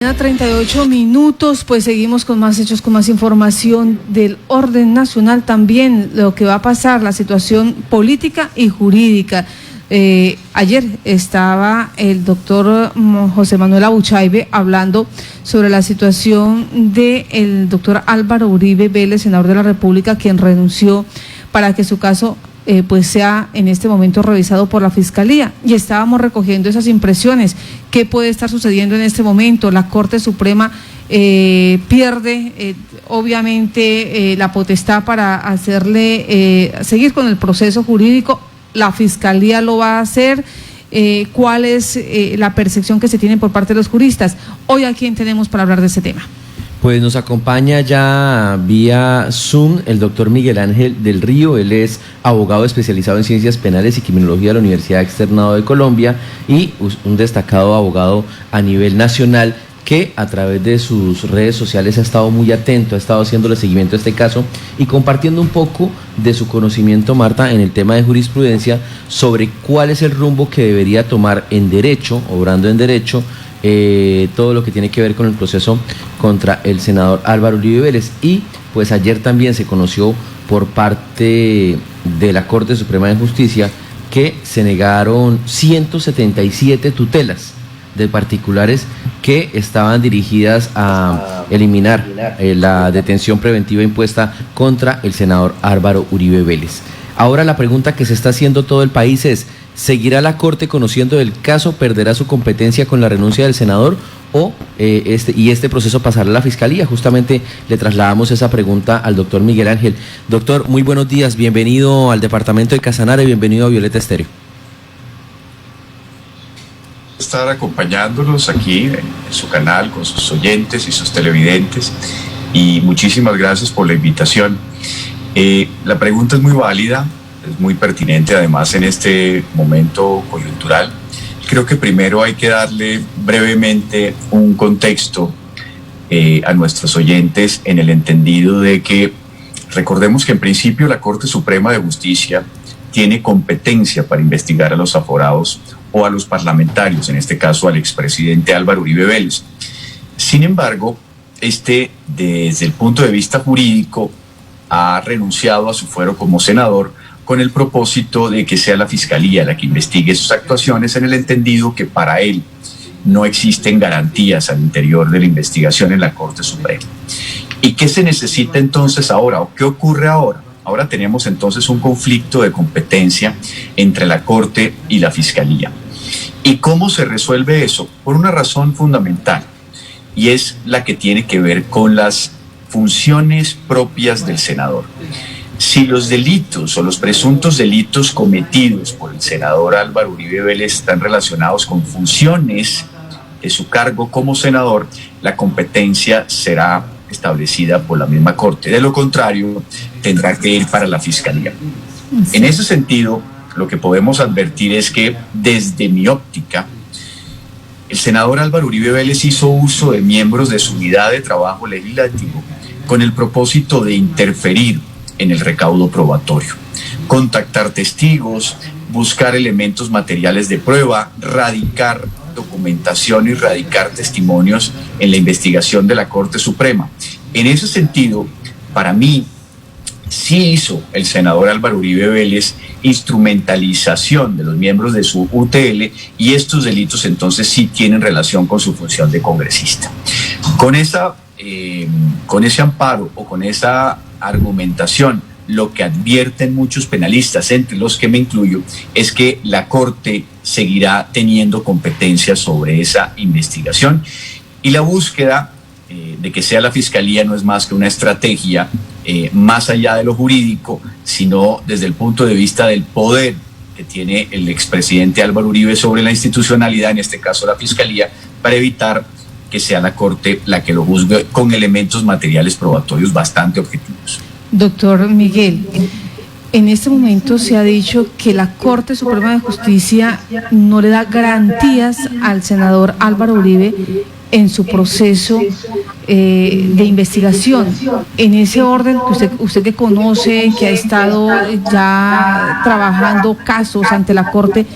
38 minutos, pues seguimos con más hechos, con más información del orden nacional, también lo que va a pasar, la situación política y jurídica. Ayer estaba el doctor José Manuel Abuchaibe hablando sobre la situación del doctor Álvaro Uribe Vélez, senador de la República, quien renunció para que su caso pues sea en este momento revisado por la Fiscalía, y estábamos recogiendo esas impresiones. ¿Qué puede estar sucediendo en este momento? La Corte Suprema pierde obviamente la potestad para hacerle seguir con el proceso jurídico. La Fiscalía lo va a hacer. ¿Cuál es la percepción que se tiene por parte de los juristas? Hoy, ¿a quién tenemos para hablar de ese tema? Pues nos acompaña ya vía Zoom el doctor Miguel Ángel del Río. Él es abogado especializado en ciencias penales y criminología de la Universidad Externado de Colombia y un destacado abogado a nivel nacional que a través de sus redes sociales ha estado muy atento, ha estado haciéndole seguimiento a este caso y compartiendo un poco de su conocimiento, Marta, en el tema de jurisprudencia sobre cuál es el rumbo que debería tomar en derecho, obrando en derecho, todo lo que tiene que ver con el proceso contra el senador Álvaro Uribe Vélez. Y pues ayer también se conoció por parte de la Corte Suprema de Justicia que se negaron 177 tutelas de particulares que estaban dirigidas a eliminar la detención preventiva impuesta contra el senador Álvaro Uribe Vélez. Ahora la pregunta que se está haciendo todo el país es: ¿seguirá la Corte conociendo el caso? ¿Perderá su competencia con la renuncia del senador? ¿O este proceso pasará a la Fiscalía? Justamente le trasladamos esa pregunta al doctor Miguel Ángel. Doctor, muy buenos días, bienvenido al departamento de Casanare, bienvenido a Violeta Estéreo. Estar acompañándolos aquí en su canal con sus oyentes y sus televidentes, y muchísimas gracias por la invitación. La pregunta es muy válida, es muy pertinente además en este momento coyuntural. Creo que primero hay que darle brevemente un contexto a nuestros oyentes, en el entendido de que recordemos que en principio la Corte Suprema de Justicia tiene competencia para investigar a los aforados o a los parlamentarios, en este caso al expresidente Álvaro Uribe Vélez. Sin embargo, desde el punto de vista jurídico, ha renunciado a su fuero como senador con el propósito de que sea la Fiscalía la que investigue sus actuaciones, en el entendido que para él no existen garantías al interior de la investigación en la Corte Suprema. ¿Y qué se necesita entonces ahora? ¿O qué ocurre ahora? Ahora tenemos entonces un conflicto de competencia entre la Corte y la Fiscalía. ¿Y cómo se resuelve eso? Por una razón fundamental, y es la que tiene que ver con las funciones propias del senador. Si los delitos o los presuntos delitos cometidos por el senador Álvaro Uribe Vélez están relacionados con funciones de su cargo como senador, la competencia será establecida por la misma Corte. De lo contrario, tendrá que ir para la Fiscalía. En ese sentido, lo que podemos advertir es que, desde mi óptica, el senador Álvaro Uribe Vélez hizo uso de miembros de su unidad de trabajo legislativo con el propósito de interferir en el recaudo probatorio, contactar testigos, buscar elementos materiales de prueba, radicar documentación y radicar testimonios en la investigación de la Corte Suprema. En ese sentido, para mí, sí hizo el senador Álvaro Uribe Vélez instrumentalización de los miembros de su UTL, y estos delitos entonces sí tienen relación con su función de congresista. Con ese amparo o con esa argumentación, lo que advierten muchos penalistas, entre los que me incluyo, es que la Corte seguirá teniendo competencia sobre esa investigación, y la búsqueda de que sea la Fiscalía no es más que una estrategia más allá de lo jurídico, sino desde el punto de vista del poder que tiene el expresidente Álvaro Uribe sobre la institucionalidad, en este caso la Fiscalía, para evitar que sea la Corte la que lo juzgue con elementos materiales probatorios bastante objetivos. Doctor Miguel, en este momento se ha dicho que la Corte Suprema de Justicia no le da garantías al senador Álvaro Uribe en su proceso de investigación. En ese orden, que usted que conoce, que ha estado ya trabajando casos ante la Corte,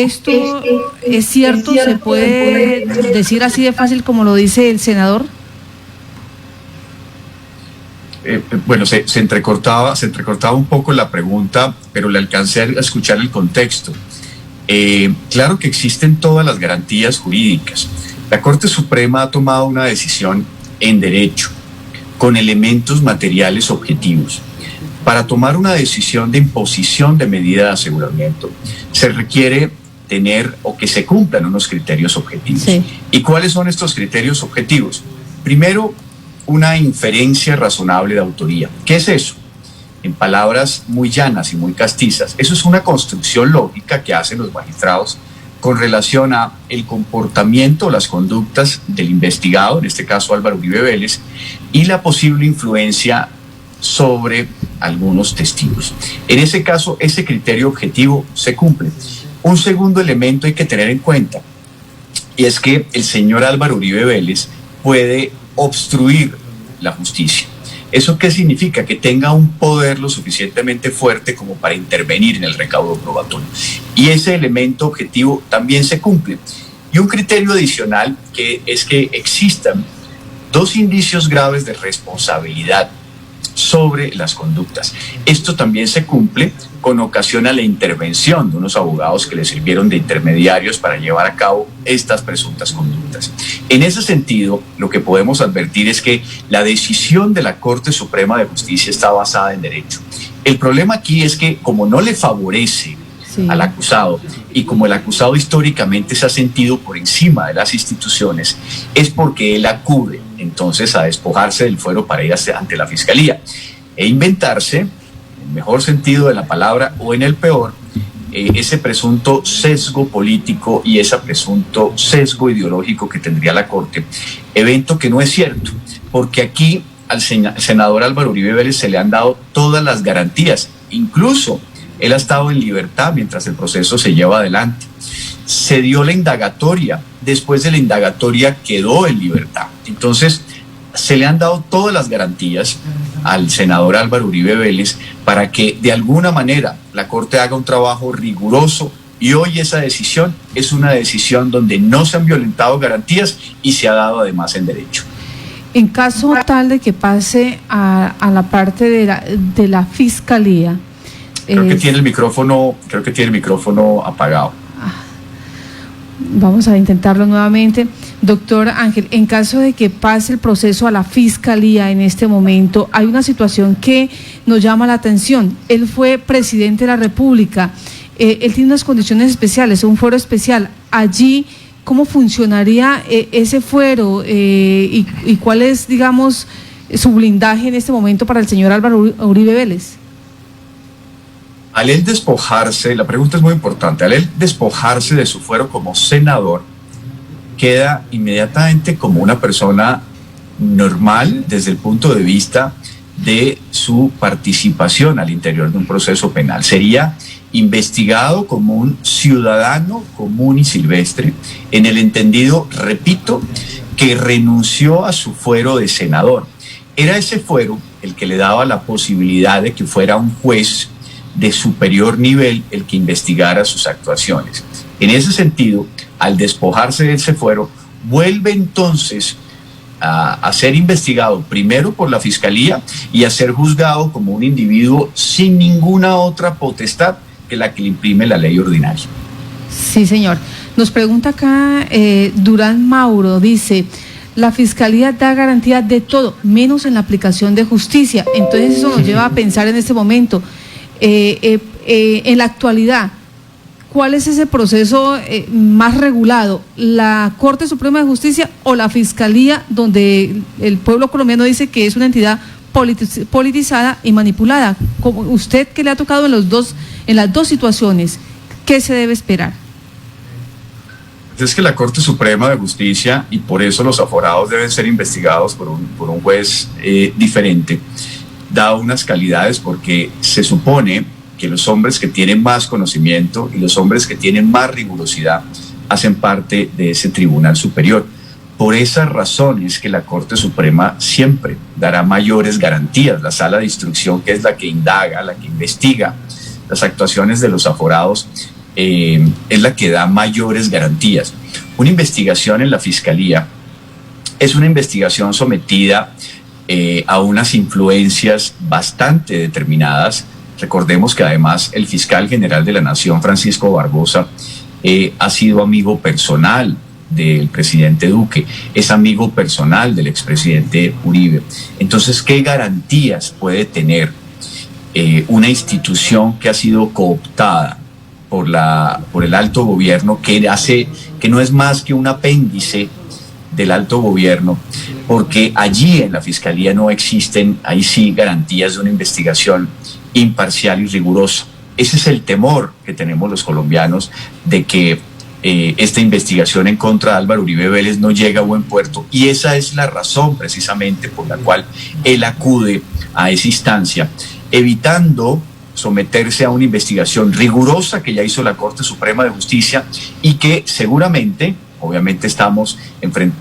¿Esto es cierto? ¿Se puede decir así de fácil como lo dice el senador? Bueno, se entrecortaba un poco la pregunta, pero le alcancé a escuchar el contexto. Claro que existen todas las garantías jurídicas. La Corte Suprema ha tomado una decisión en derecho, con elementos materiales objetivos. Para tomar una decisión de imposición de medida de aseguramiento, se requiere tener o que se cumplan unos criterios objetivos. Sí. ¿Y cuáles son estos criterios objetivos? Primero, una inferencia razonable de autoría. ¿Qué es eso? En palabras muy llanas y muy castizas, eso es una construcción lógica que hacen los magistrados con relación a el comportamiento, las conductas del investigado, en este caso Álvaro Uribe Vélez, y la posible influencia sobre algunos testigos. En ese caso, ese criterio objetivo se cumple. Un segundo elemento hay que tener en cuenta, y es que el señor Álvaro Uribe Vélez puede obstruir la justicia. ¿Eso qué significa? Que tenga un poder lo suficientemente fuerte como para intervenir en el recaudo probatorio. Y ese elemento objetivo también se cumple. Y un criterio adicional que es que existan dos indicios graves de responsabilidad sobre las conductas. Esto también se cumple con ocasión a la intervención de unos abogados que le sirvieron de intermediarios para llevar a cabo estas presuntas conductas. En ese sentido, lo que podemos advertir es que la decisión de la Corte Suprema de Justicia está basada en derecho. El problema aquí es que como no le favorece al acusado y como el acusado históricamente se ha sentido por encima de las instituciones, es porque él acude entonces a despojarse del fuero para ir ante la Fiscalía e inventarse, en el mejor sentido de la palabra o en el peor, ese presunto sesgo político y ese presunto sesgo ideológico que tendría la Corte, evento que no es cierto, porque aquí al senador Álvaro Uribe Vélez se le han dado todas las garantías, incluso él ha estado en libertad mientras el proceso se lleva adelante. Se dio la indagatoria, después de la indagatoria quedó en libertad. Entonces, se le han dado todas las garantías al senador Álvaro Uribe Vélez para que de alguna manera la Corte haga un trabajo riguroso, y hoy esa decisión es una decisión donde no se han violentado garantías y se ha dado además en derecho. En caso tal de que pase a la parte de la Fiscalía, creo que tiene el micrófono apagado. Vamos a intentarlo nuevamente. Doctor Ángel, en caso de que pase el proceso a la Fiscalía en este momento, hay una situación que nos llama la atención. Él fue presidente de la República, él tiene unas condiciones especiales, un fuero especial. Allí, ¿cómo funcionaría ese fuero y cuál es, digamos, su blindaje en este momento para el señor Álvaro Uribe Vélez? Al él despojarse, la pregunta es muy importante, al él despojarse de su fuero como senador, queda inmediatamente como una persona normal desde el punto de vista de su participación al interior de un proceso penal. Sería investigado como un ciudadano común y silvestre, en el entendido, repito, que renunció a su fuero de senador. Era ese fuero el que le daba la posibilidad de que fuera un juez de superior nivel el que investigara sus actuaciones. En ese sentido, al despojarse de ese fuero, vuelve entonces a ser investigado primero por la Fiscalía y a ser juzgado como un individuo sin ninguna otra potestad que la que le imprime la ley ordinaria. Sí, señor. Nos pregunta acá Durán Mauro, dice: la Fiscalía da garantía de todo, menos en la aplicación de justicia. Entonces eso nos lleva a pensar en este momento, en la actualidad, ¿cuál es ese proceso más regulado? ¿La Corte Suprema de Justicia o la Fiscalía, donde el pueblo colombiano dice que es una entidad politizada y manipulada? Como usted, que le ha tocado en las dos situaciones, ¿qué se debe esperar? Es que la Corte Suprema de Justicia, y por eso los aforados deben ser investigados por un juez diferente, da unas calidades, porque se supone que los hombres que tienen más conocimiento y los hombres que tienen más rigurosidad hacen parte de ese tribunal superior. Por esas razones que la Corte Suprema siempre dará mayores garantías. La sala de instrucción, que es la que indaga, la que investiga las actuaciones de los aforados, es la que da mayores garantías. Una investigación en la Fiscalía es una investigación sometida a unas influencias bastante determinadas. Recordemos que además el fiscal general de la Nación, Francisco Barbosa, ha sido amigo personal del presidente Duque, es amigo personal del expresidente Uribe. Entonces, ¿qué garantías puede tener una institución que ha sido cooptada por el alto gobierno, que no es más que un apéndice del alto gobierno, porque allí en la Fiscalía no existen, ahí sí, garantías de una investigación imparcial y rigurosa? Ese es el temor que tenemos los colombianos, de que esta investigación en contra de Álvaro Uribe Vélez no llega a buen puerto, y esa es la razón precisamente por la cual él acude a esa instancia, evitando someterse a una investigación rigurosa que ya hizo la Corte Suprema de Justicia y que seguramente, obviamente estamos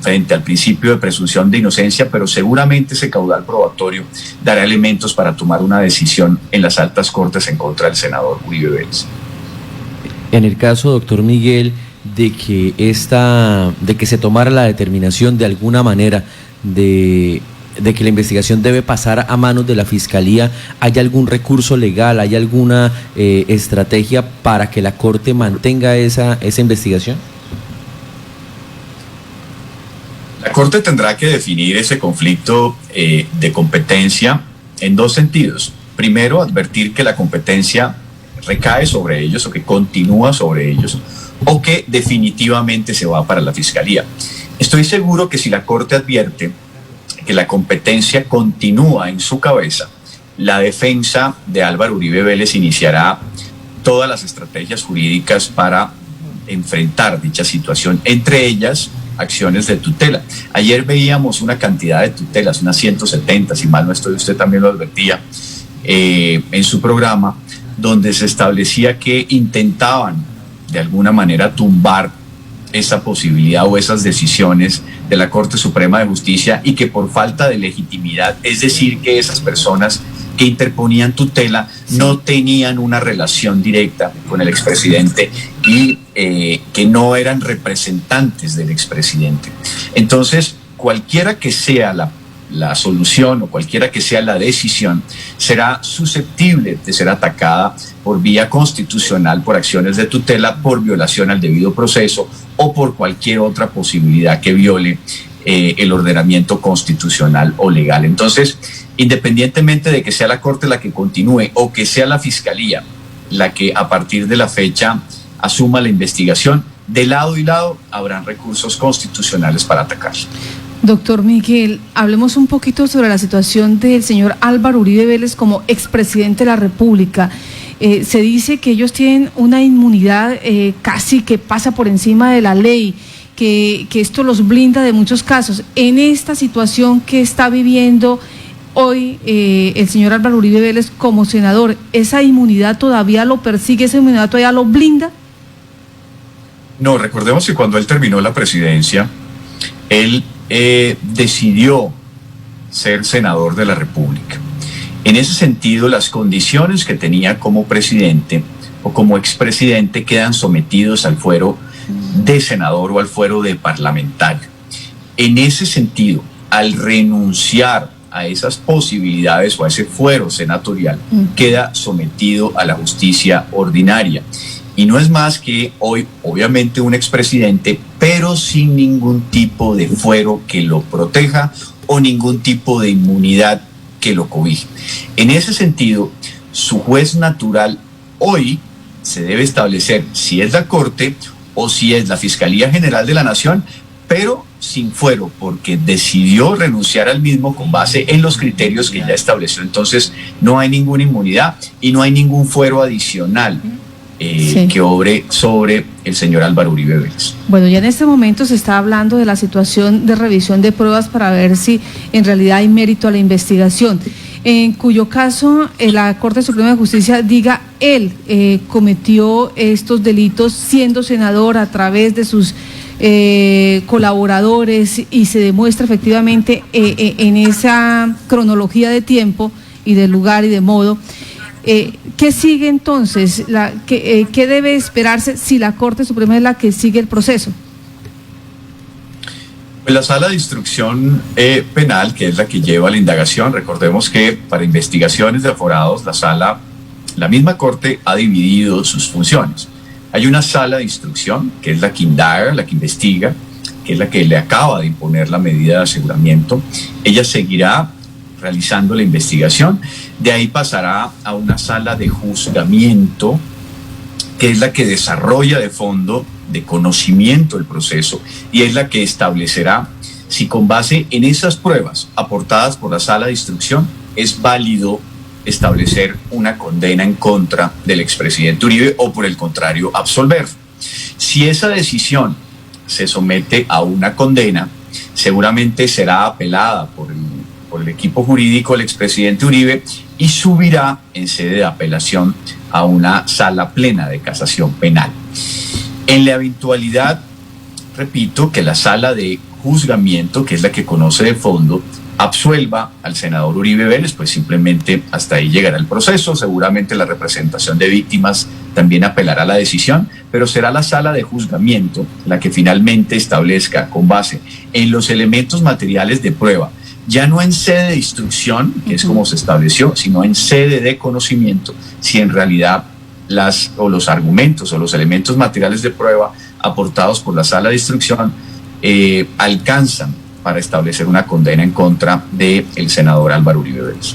frente al principio de presunción de inocencia, pero seguramente ese caudal probatorio dará elementos para tomar una decisión en las altas cortes en contra del senador Uribe Vélez. En el caso, doctor Miguel, de que se tomara la determinación de alguna manera de que la investigación debe pasar a manos de la Fiscalía, ¿hay algún recurso legal, hay alguna estrategia para que la Corte mantenga esa investigación? La Corte tendrá que definir ese conflicto de competencia en dos sentidos. Primero, advertir que la competencia recae sobre ellos o que continúa sobre ellos, o que definitivamente se va para la Fiscalía. Estoy seguro que si la Corte advierte que la competencia continúa en su cabeza, la defensa de Álvaro Uribe Vélez iniciará todas las estrategias jurídicas para enfrentar dicha situación, entre ellas acciones de tutela. Ayer veíamos una cantidad de tutelas, unas 170, si mal no estoy, usted también lo advertía en su programa, donde se establecía que intentaban de alguna manera tumbar esa posibilidad o esas decisiones de la Corte Suprema de Justicia, y que por falta de legitimidad, es decir, que esas personas que interponían tutela no tenían una relación directa con el expresidente y que no eran representantes del expresidente. Entonces, cualquiera que sea la solución o cualquiera que sea la decisión, será susceptible de ser atacada por vía constitucional, por acciones de tutela, por violación al debido proceso o por cualquier otra posibilidad que viole el ordenamiento constitucional o legal. Entonces, independientemente de que sea la Corte la que continúe o que sea la Fiscalía la que a partir de la fecha asuma la investigación, de lado y lado habrán recursos constitucionales para atacar. Doctor Miguel, hablemos un poquito sobre la situación del señor Álvaro Uribe Vélez como expresidente de la República. Se dice que ellos tienen una inmunidad casi que pasa por encima de la ley, que esto los blinda de muchos casos. En esta situación que está viviendo hoy el señor Álvaro Uribe Vélez como senador, ¿esa inmunidad todavía lo persigue, esa inmunidad todavía lo blinda? No, recordemos que cuando él terminó la presidencia, él decidió ser senador de la República. En ese sentido, las condiciones que tenía como presidente o como expresidente quedan sometidos al fuero de senador o al fuero de parlamentario. En ese sentido, al renunciar a esas posibilidades o a ese fuero senatorial, queda sometido a la justicia ordinaria. Y no es más que hoy, obviamente, un expresidente, pero sin ningún tipo de fuero que lo proteja o ningún tipo de inmunidad que lo cobije. En ese sentido, su juez natural hoy se debe establecer si es la Corte o si es la Fiscalía General de la Nación, pero sin fuero, porque decidió renunciar al mismo con base en los criterios que ya estableció. Entonces, no hay ninguna inmunidad y no hay ningún fuero adicional que obre sobre el señor Álvaro Uribe Vélez. Bueno, ya en este momento se está hablando de la situación de revisión de pruebas para ver si en realidad hay mérito a la investigación, en cuyo caso la Corte Suprema de Justicia diga él cometió estos delitos siendo senador a través de sus colaboradores, y se demuestra efectivamente en esa cronología de tiempo y de lugar y de modo. ¿Qué sigue entonces? ¿Qué debe esperarse si la Corte Suprema es la que sigue el proceso? La Sala de Instrucción Penal, que es la que lleva la indagación, recordemos que para investigaciones de aforados, la misma Corte ha dividido sus funciones. Hay una Sala de Instrucción, que es la que indaga, la que investiga, que es la que le acaba de imponer la medida de aseguramiento. Ella seguirá realizando la investigación, de ahí pasará a una Sala de Juzgamiento, que es la que desarrolla de fondo, de conocimiento el proceso, y es la que establecerá si con base en esas pruebas aportadas por la Sala de Instrucción es válido establecer una condena en contra del expresidente Uribe o por el contrario absolver. Si esa decisión se somete a una condena, seguramente será apelada por el equipo jurídico del expresidente Uribe y subirá en sede de apelación a una sala plena de casación penal. En la eventualidad, repito, que la Sala de Juzgamiento, que es la que conoce de fondo, absuelva al senador Uribe Vélez, pues simplemente hasta ahí llegará el proceso. Seguramente la representación de víctimas también apelará a la decisión, pero será la Sala de Juzgamiento la que finalmente establezca, con base en los elementos materiales de prueba, ya no en sede de instrucción, que es como se estableció, sino en sede de conocimiento, si en realidad los argumentos o los elementos materiales de prueba aportados por la Sala de Instrucción alcanzan para establecer una condena en contra del senador Álvaro Uribe Vélez.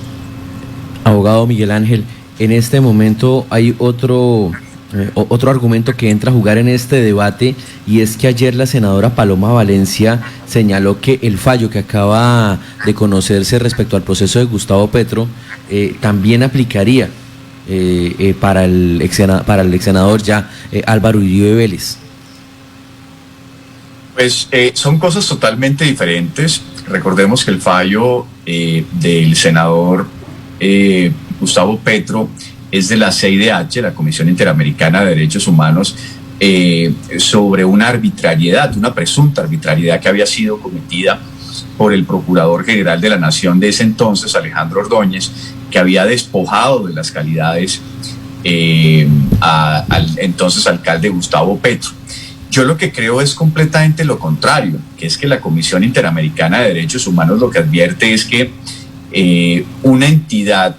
Abogado Miguel Ángel, en este momento hay otro argumento que entra a jugar en este debate, y es que ayer la senadora Paloma Valencia señaló que el fallo que acaba de conocerse respecto al proceso de Gustavo Petro también aplicaría para el ex senador Álvaro Uribe Vélez. Pues son cosas totalmente diferentes. Recordemos que el fallo del senador Gustavo Petro es de la CIDH, la Comisión Interamericana de Derechos Humanos, sobre una arbitrariedad, una presunta arbitrariedad que había sido cometida por el Procurador General de la Nación de ese entonces, Alejandro Ordóñez, que había despojado de las calidades al entonces alcalde Gustavo Petro. Yo lo que creo es completamente lo contrario, que es que la Comisión Interamericana de Derechos Humanos lo que advierte es que una entidad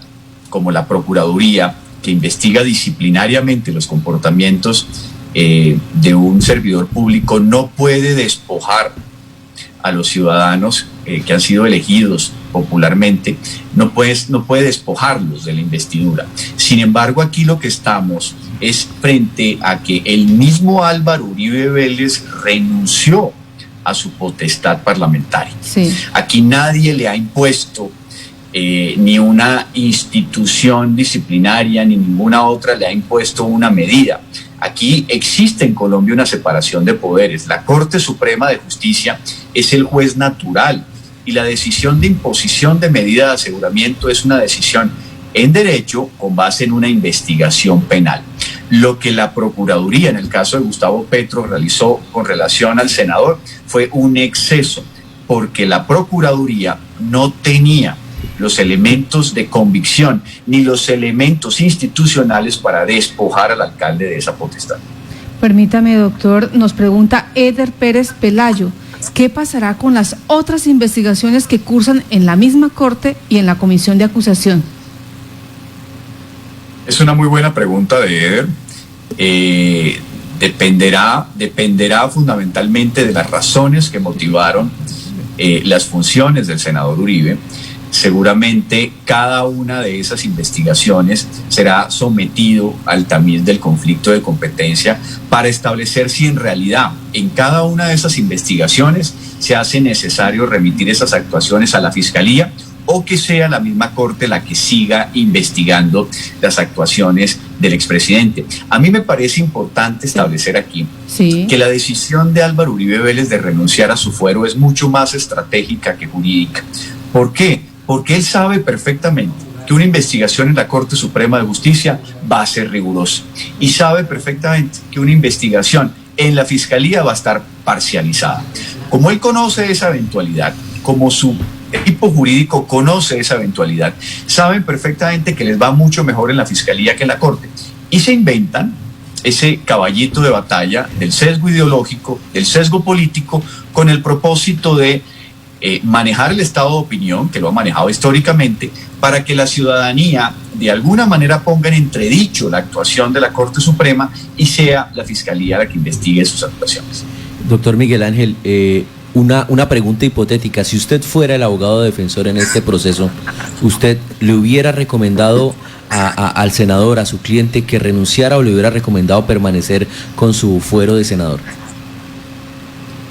como la Procuraduría, que investiga disciplinariamente los comportamientos de un servidor público, no puede despojar a los ciudadanos que han sido elegidos popularmente, no puede despojarlos de la investidura. Sin embargo, aquí lo que estamos es frente a que el mismo Álvaro Uribe Vélez renunció a su potestad parlamentaria. Sí. Aquí nadie le ha impuesto, ni una institución disciplinaria ni ninguna otra le ha impuesto una medida. Aquí existe en Colombia una separación de poderes. La Corte Suprema de Justicia es el juez natural y la decisión de imposición de medida de aseguramiento es una decisión en derecho con base en una investigación penal. Lo que la Procuraduría, en el caso de Gustavo Petro, realizó con relación al senador fue un exceso, porque la Procuraduría no tenía los elementos de convicción ni los elementos institucionales para despojar al alcalde de esa potestad. Permítame, doctor, nos pregunta Eder Pérez Pelayo, ¿qué pasará con las otras investigaciones que cursan en la misma Corte y en la Comisión de Acusación? Es una muy buena pregunta de Eder. Dependerá fundamentalmente de las razones que motivaron las funciones del senador Uribe. Seguramente cada una de esas investigaciones será sometido al tamiz del conflicto de competencia para establecer si en realidad en cada una de esas investigaciones se hace necesario remitir esas actuaciones a la Fiscalía o que sea la misma Corte la que siga investigando las actuaciones del expresidente. A mí me parece importante establecer aquí que la decisión de Álvaro Uribe Vélez de renunciar a su fuero es mucho más estratégica que jurídica. ¿Por qué? Porque él sabe perfectamente que una investigación en la Corte Suprema de Justicia va a ser rigurosa y sabe perfectamente que una investigación en la Fiscalía va a estar parcializada. Como él conoce esa eventualidad, como su equipo jurídico conoce esa eventualidad, saben perfectamente que les va mucho mejor en la fiscalía que en la corte y se inventan ese caballito de batalla del sesgo ideológico, del sesgo político, con el propósito de manejar el estado de opinión, que lo ha manejado históricamente, para que la ciudadanía de alguna manera ponga en entredicho la actuación de la Corte Suprema y sea la Fiscalía la que investigue sus actuaciones. Doctor Miguel Ángel, una pregunta hipotética. Si usted fuera el abogado defensor en este proceso, ¿usted le hubiera recomendado al senador, a su cliente, que renunciara, o le hubiera recomendado permanecer con su fuero de senador?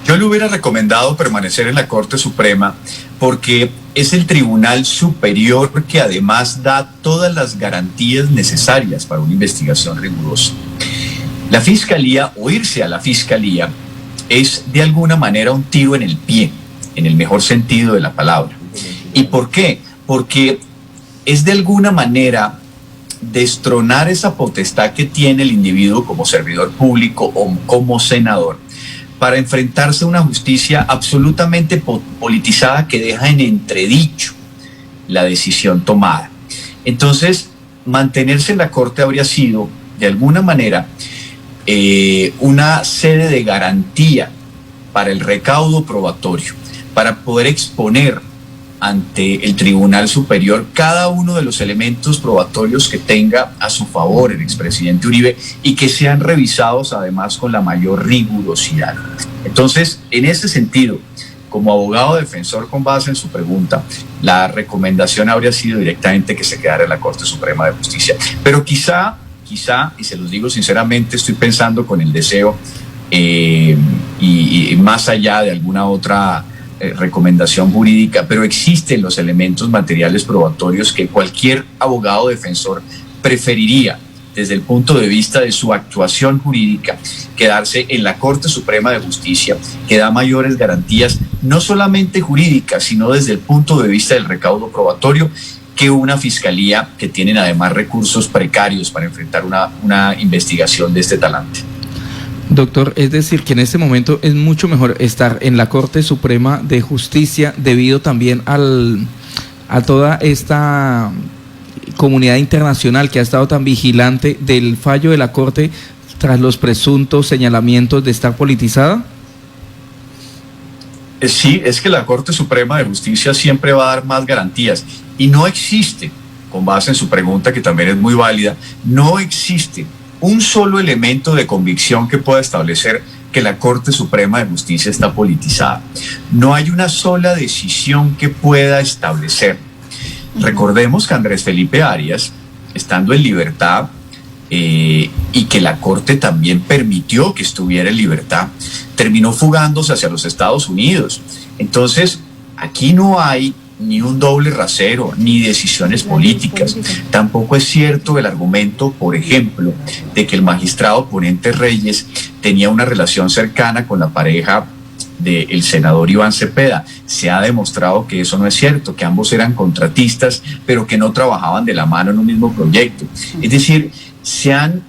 Yo le hubiera recomendado permanecer en la Corte Suprema porque es el tribunal superior que además da todas las garantías necesarias para una investigación rigurosa. La Fiscalía, o irse a la Fiscalía, es de alguna manera un tiro en el pie, en el mejor sentido de la palabra. ¿Y por qué? Porque es de alguna manera destronar esa potestad que tiene el individuo como servidor público o como senador, para enfrentarse a una justicia absolutamente politizada que deja en entredicho la decisión tomada. Entonces, mantenerse en la Corte habría sido, de alguna manera, una sede de garantía para el recaudo probatorio, para poder exponer ante el Tribunal Superior cada uno de los elementos probatorios que tenga a su favor el expresidente Uribe y que sean revisados además con la mayor rigurosidad. Entonces, en ese sentido, como abogado defensor con base en su pregunta, la recomendación habría sido directamente que se quedara en la Corte Suprema de Justicia. Pero quizá, y se los digo sinceramente, estoy pensando con el deseo y más allá de alguna otra recomendación jurídica, pero existen los elementos materiales probatorios que cualquier abogado defensor preferiría desde el punto de vista de su actuación jurídica, quedarse en la Corte Suprema de Justicia, que da mayores garantías, no solamente jurídicas, sino desde el punto de vista del recaudo probatorio, que una fiscalía que tienen además recursos precarios para enfrentar una investigación de este talante. Doctor, es decir, que en este momento es mucho mejor estar en la Corte Suprema de Justicia debido también a toda esta comunidad internacional que ha estado tan vigilante del fallo de la Corte tras los presuntos señalamientos de estar politizada. Sí, es que la Corte Suprema de Justicia siempre va a dar más garantías y no existe, con base en su pregunta que también es muy válida, no existe un solo elemento de convicción que pueda establecer que la Corte Suprema de Justicia está politizada. No hay una sola decisión que pueda establecer. Recordemos que Andrés Felipe Arias, estando en libertad, y que la Corte también permitió que estuviera en libertad, terminó fugándose hacia los Estados Unidos. Entonces, aquí no hay ni un doble rasero, ni decisiones políticas. Tampoco es cierto el argumento, por ejemplo, de que el magistrado Ponente Reyes tenía una relación cercana con la pareja del senador Iván Cepeda. Se ha demostrado que eso no es cierto, que ambos eran contratistas, pero que no trabajaban de la mano en un mismo proyecto. Es decir, se han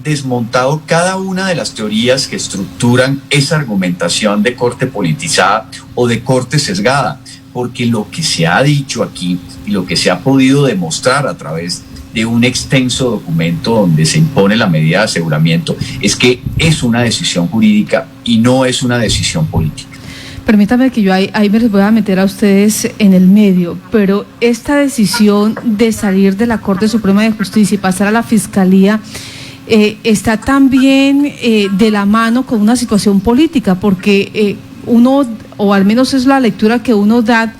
desmontado cada una de las teorías que estructuran esa argumentación de corte politizada o de corte sesgada, porque lo que se ha dicho aquí y lo que se ha podido demostrar a través de un extenso documento donde se impone la medida de aseguramiento es que es una decisión jurídica y no es una decisión política. Permítame que yo ahí me les voy a meter a ustedes en el medio, pero esta decisión de salir de la Corte Suprema de Justicia y pasar a la Fiscalía está también de la mano con una situación política, porque uno, o al menos es la lectura que uno da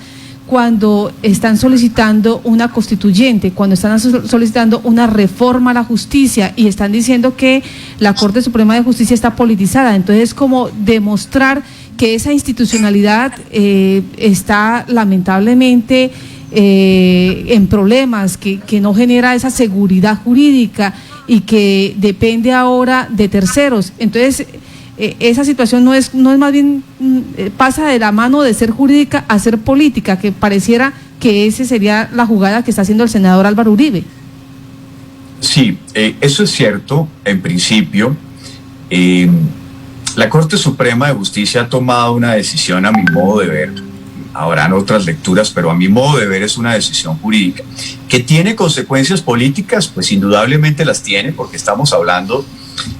cuando están solicitando una constituyente, cuando están solicitando una reforma a la justicia y están diciendo que la Corte Suprema de Justicia está politizada. Entonces es como demostrar que esa institucionalidad está lamentablemente en problemas, que no genera esa seguridad jurídica y que depende ahora de terceros. Entonces esa situación no es más bien, pasa de la mano de ser jurídica a ser política, que pareciera que esa sería la jugada que está haciendo el senador Álvaro Uribe. Sí, eso es cierto, en principio. La Corte Suprema de Justicia ha tomado una decisión, a mi modo de ver, habrán otras lecturas, pero a mi modo de ver es una decisión jurídica. ¿Que tiene consecuencias políticas? Pues indudablemente las tiene, porque estamos hablando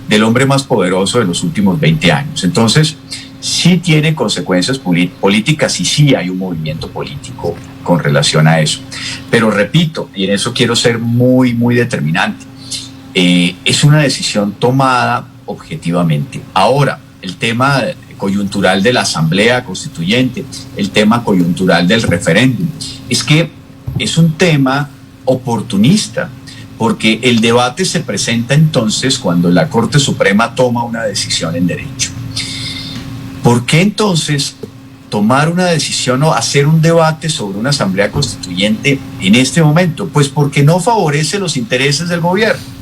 del hombre más poderoso de los últimos 20 años. Entonces, sí tiene consecuencias políticas y sí hay un movimiento político con relación a eso. Pero repito, y en eso quiero ser muy, muy determinante, es una decisión tomada objetivamente. Ahora, el tema coyuntural de la Asamblea Constituyente, el tema coyuntural del referéndum, es que es un tema oportunista, porque el debate se presenta entonces cuando la Corte Suprema toma una decisión en derecho. ¿Por qué entonces tomar una decisión o hacer un debate sobre una Asamblea Constituyente en este momento? Pues porque no favorece los intereses del gobierno.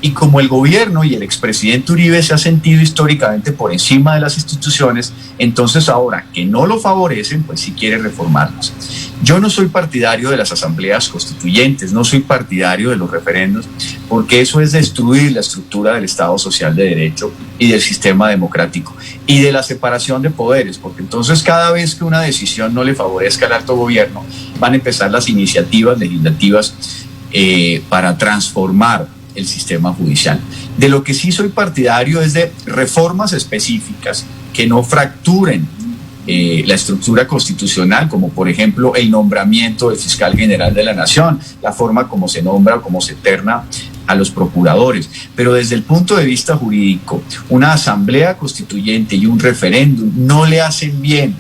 Y como el gobierno y el expresidente Uribe se ha sentido históricamente por encima de las instituciones, entonces ahora que no lo favorecen, pues sí quiere reformarlas. Yo no soy partidario de las asambleas constituyentes, no soy partidario de los referendos, porque eso es destruir la estructura del Estado Social de Derecho y del sistema democrático y de la separación de poderes, porque entonces cada vez que una decisión no le favorezca al alto gobierno, van a empezar las iniciativas legislativas para transformar el sistema judicial. De lo que sí soy partidario es de reformas específicas que no fracturen la estructura constitucional, como por ejemplo el nombramiento del fiscal general de la nación, la forma como se nombra o como se terna a los procuradores. Pero desde el punto de vista jurídico, una asamblea constituyente y un referéndum no le hacen bien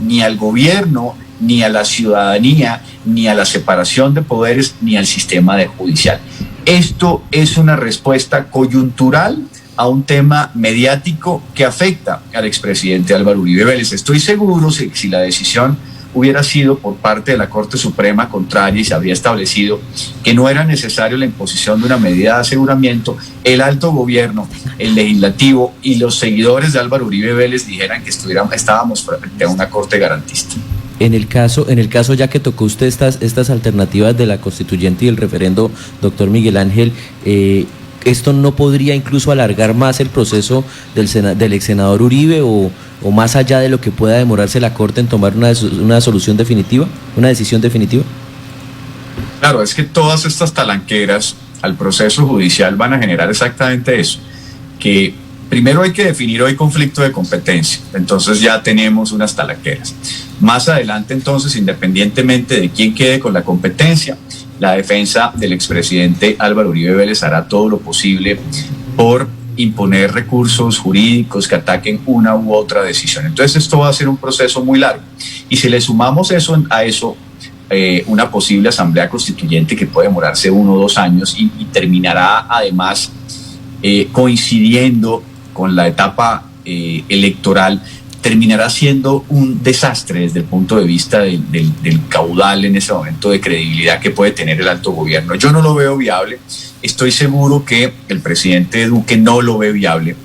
ni al gobierno, ni a la ciudadanía, ni a la separación de poderes, ni al sistema judicial. Esto es una respuesta coyuntural a un tema mediático que afecta al expresidente Álvaro Uribe Vélez. Estoy seguro que si la decisión hubiera sido por parte de la Corte Suprema contraria y se habría establecido que no era necesario la imposición de una medida de aseguramiento, el alto gobierno, el legislativo y los seguidores de Álvaro Uribe Vélez dijeran que estábamos frente a una corte garantista. En el caso ya que tocó usted estas alternativas de la constituyente y el referendo, doctor Miguel Ángel, ¿esto no podría incluso alargar más el proceso del ex senador Uribe o más allá de lo que pueda demorarse la Corte en tomar una solución definitiva, una decisión definitiva? Claro, es que todas estas talanqueras al proceso judicial van a generar exactamente eso, que primero hay que definir hoy conflicto de competencia, entonces ya tenemos unas talanqueras. Más adelante entonces, independientemente de quién quede con la competencia, la defensa del expresidente Álvaro Uribe Vélez hará todo lo posible por imponer recursos jurídicos que ataquen una u otra decisión. Entonces esto va a ser un proceso muy largo. Y si le sumamos a eso una posible asamblea constituyente que puede demorarse 1 o 2 años y terminará además coincidiendo con la etapa electoral, terminará siendo un desastre desde el punto de vista del caudal en ese momento de credibilidad que puede tener el alto gobierno. Yo no lo veo viable, estoy seguro que el presidente Duque no lo ve viable,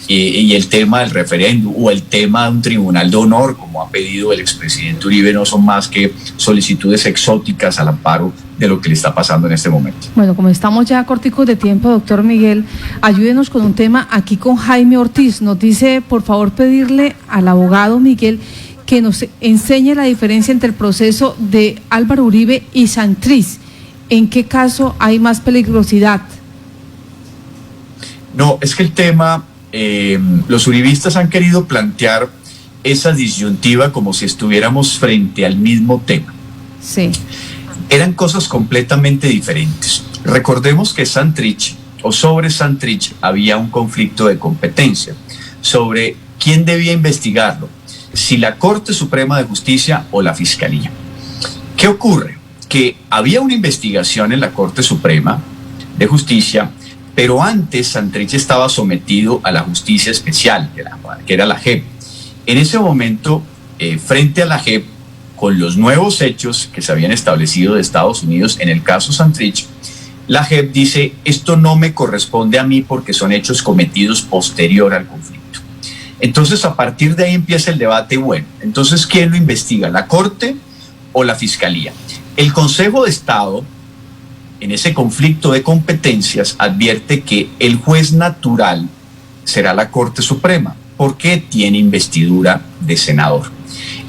y el tema del referéndum o el tema de un tribunal de honor, como ha pedido el expresidente Uribe, no son más que solicitudes exóticas al amparo de lo que le está pasando en este momento. Bueno, como estamos ya corticos de tiempo, doctor Miguel, ayúdenos con un tema aquí con Jaime Ortiz. Nos dice, por favor, pedirle al abogado Miguel que nos enseñe la diferencia entre el proceso de Álvaro Uribe y Santrich. ¿En qué caso hay más peligrosidad? No, es que el tema, los uribistas han querido plantear esa disyuntiva como si estuviéramos frente al mismo tema. Sí. Eran cosas completamente diferentes. Recordemos que Santrich, o sobre Santrich, había un conflicto de competencia sobre quién debía investigarlo, si la Corte Suprema de Justicia o la Fiscalía. ¿Qué ocurre? Que había una investigación en la Corte Suprema de Justicia, pero antes Santrich estaba sometido a la justicia especial, que era la JEP. En ese momento, frente a la JEP, con los nuevos hechos que se habían establecido de Estados Unidos en el caso Santrich, la JEP dice, esto no me corresponde a mí porque son hechos cometidos posterior al conflicto. Entonces, a partir de ahí empieza el debate, bueno, entonces, ¿quién lo investiga? ¿La Corte o la Fiscalía? El Consejo de Estado, en ese conflicto de competencias, advierte que el juez natural será la Corte Suprema, porque tiene investidura de senador.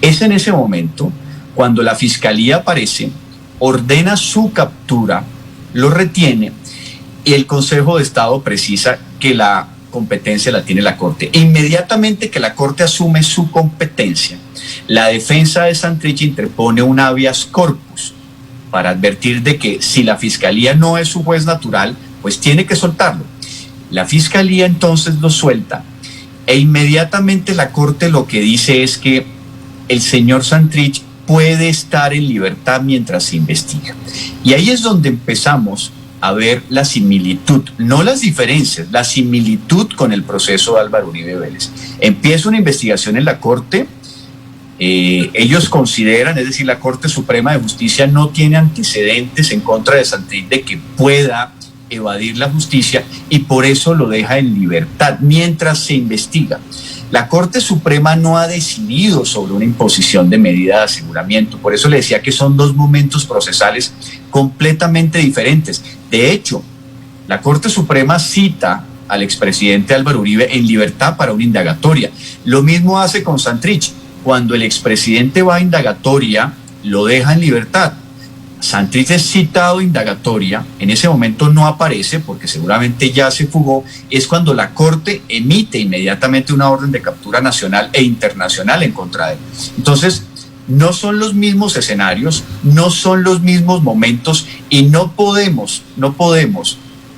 Es en ese momento cuando la Fiscalía aparece, ordena su captura, lo retiene, y el Consejo de Estado precisa que la competencia la tiene la Corte. E inmediatamente que la Corte asume su competencia, la defensa de Santrich interpone un habeas corpus para advertir de que si la Fiscalía no es su juez natural, pues tiene que soltarlo. La Fiscalía entonces lo suelta e inmediatamente la Corte lo que dice es que el señor Santrich puede estar en libertad mientras se investiga. Y ahí es donde empezamos a ver la similitud, no las diferencias, la similitud con el proceso de Álvaro Uribe Vélez. Empieza una investigación en la Corte, ellos consideran, es decir, la Corte Suprema de Justicia no tiene antecedentes en contra de Santrich de que pueda evadir la justicia y por eso lo deja en libertad mientras se investiga. La Corte Suprema no ha decidido sobre una imposición de medida de aseguramiento, por eso le decía que son dos momentos procesales completamente diferentes. De hecho, la Corte Suprema cita al expresidente Álvaro Uribe en libertad para una indagatoria. Lo mismo hace con Santrich. Cuando el expresidente va a indagatoria, lo deja en libertad. Santrich es citado a indagatoria, en ese momento no aparece porque seguramente ya se fugó, es cuando la Corte emite inmediatamente una orden de captura nacional e internacional en contra de él. Entonces, no son los mismos escenarios, no son los mismos momentos y no podemos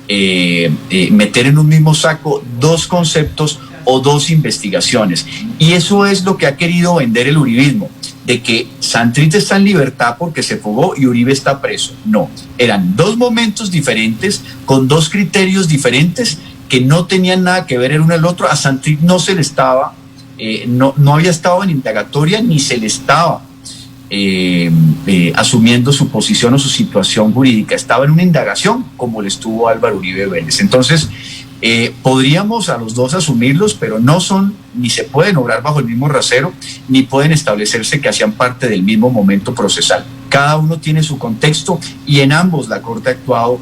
meter en un mismo saco dos conceptos o dos investigaciones. Y eso es lo que ha querido vender el uribismo, de que Santrich está en libertad porque se fugó y Uribe está preso. No, eran dos momentos diferentes, con dos criterios diferentes que no tenían nada que ver el uno al otro. A Santrich no se le estaba, no había estado en indagatoria ni se le estaba asumiendo su posición o su situación jurídica. Estaba en una indagación como le estuvo Álvaro Uribe Vélez. Entonces, podríamos a los dos asumirlos, pero no son, ni se pueden obrar bajo el mismo rasero, ni pueden establecerse que hacían parte del mismo momento procesal. Cada uno tiene su contexto y en ambos la Corte ha actuado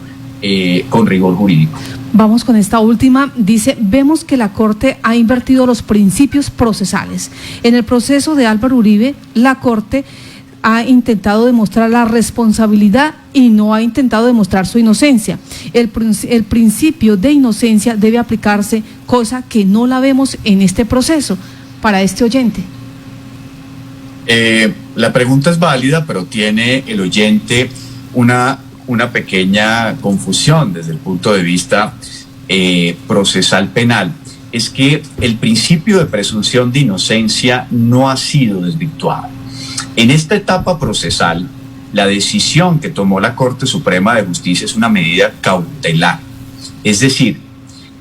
con rigor jurídico. Vamos con esta última. Dice, vemos que la Corte ha invertido los principios procesales. En el proceso de Álvaro Uribe, la Corte ha intentado demostrar la responsabilidad y no ha intentado demostrar su inocencia. El principio de inocencia debe aplicarse, cosa que no la vemos en este proceso. Para este oyente. La pregunta es válida, pero tiene el oyente una pequeña confusión desde el punto de vista procesal penal. Es que el principio de presunción de inocencia no ha sido desvirtuado. En esta etapa procesal, la decisión que tomó la Corte Suprema de Justicia es una medida cautelar. Es decir,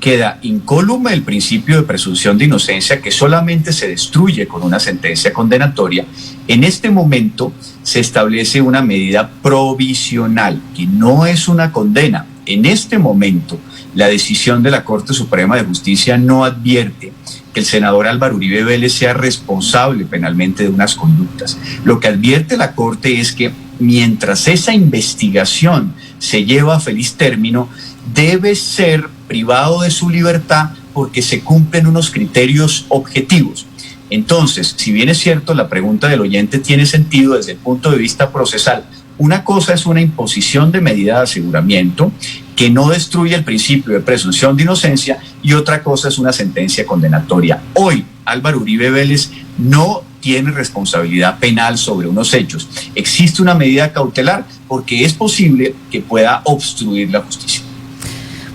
queda incólume el principio de presunción de inocencia que solamente se destruye con una sentencia condenatoria. En este momento se establece una medida provisional, que no es una condena. En este momento, la decisión de la Corte Suprema de Justicia no advierte que el senador Álvaro Uribe Vélez sea responsable penalmente de unas conductas. Lo que advierte la Corte es que mientras esa investigación se lleva a feliz término, debe ser privado de su libertad porque se cumplen unos criterios objetivos. Entonces, si bien es cierto, la pregunta del oyente tiene sentido desde el punto de vista procesal, una cosa es una imposición de medida de aseguramiento que no destruye el principio de presunción de inocencia y otra cosa es una sentencia condenatoria. Hoy, Álvaro Uribe Vélez no tiene responsabilidad penal sobre unos hechos. Existe una medida cautelar porque es posible que pueda obstruir la justicia.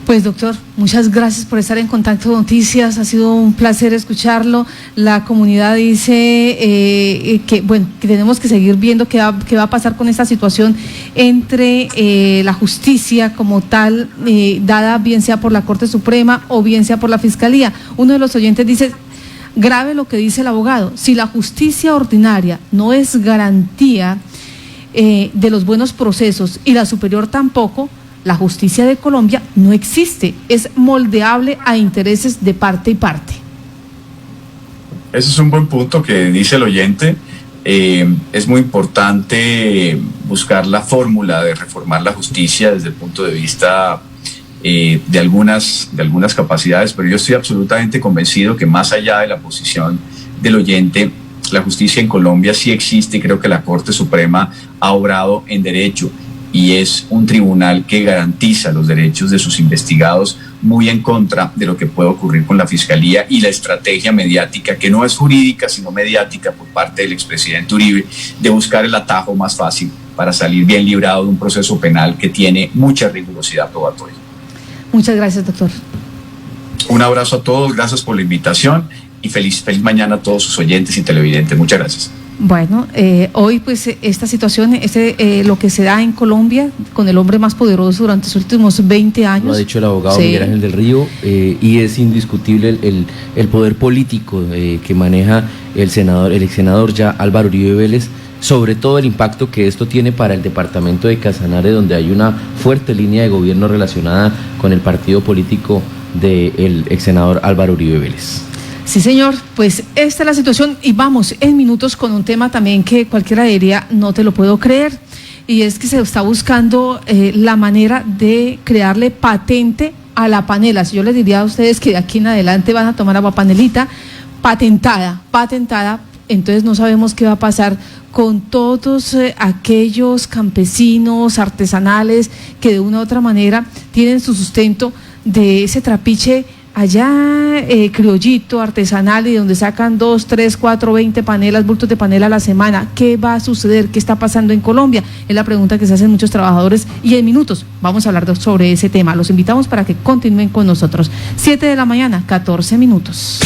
Pues doctor, muchas gracias por estar en Contacto Noticias, ha sido un placer escucharlo. La comunidad dice que tenemos que seguir viendo qué va a pasar con esta situación entre la justicia como tal, dada bien sea por la Corte Suprema o bien sea por la Fiscalía. Uno de los oyentes dice, grave lo que dice el abogado, si la justicia ordinaria no es garantía de los buenos procesos y la superior tampoco, la justicia de Colombia no existe, es moldeable a intereses de parte y parte. Ese es un buen punto que dice el oyente. Es muy importante buscar la fórmula de reformar la justicia desde el punto de vista de algunas capacidades, pero yo estoy absolutamente convencido que más allá de la posición del oyente, la justicia en Colombia sí existe y creo que la Corte Suprema ha obrado en derecho y es un tribunal que garantiza los derechos de sus investigados, muy en contra de lo que puede ocurrir con la Fiscalía y la estrategia mediática, que no es jurídica sino mediática por parte del expresidente Uribe, de buscar el atajo más fácil para salir bien librado de un proceso penal que tiene mucha rigurosidad probatoria. Muchas gracias, doctor. Un abrazo a todos, gracias por la invitación y feliz mañana a todos sus oyentes y televidentes. Muchas gracias. Bueno, hoy pues esta situación, lo que se da en Colombia con el hombre más poderoso durante los últimos 20 años. Lo ha dicho el abogado sí. Miguel Ángel del Río, y es indiscutible el poder político que maneja el ex senador ya Álvaro Uribe Vélez, sobre todo el impacto que esto tiene para el departamento de Casanare, donde hay una fuerte línea de gobierno relacionada con el partido político del ex senador Álvaro Uribe Vélez. Sí, señor, pues esta es la situación y vamos en minutos con un tema también que cualquiera diría, no te lo puedo creer, y es que se está buscando la manera de crearle patente a la panela. Si yo les diría a ustedes que de aquí en adelante van a tomar agua panelita patentada, entonces no sabemos qué va a pasar con todos aquellos campesinos artesanales que de una u otra manera tienen su sustento de ese trapiche allá criollito, artesanal, y donde sacan 2, 3, 4, 20 panelas, bultos de panela a la semana. ¿Qué va a suceder? ¿Qué está pasando en Colombia? Es la pregunta que se hacen muchos trabajadores y en minutos vamos a hablar sobre ese tema. Los invitamos para que continúen con nosotros. 7 de la mañana, 14 minutos.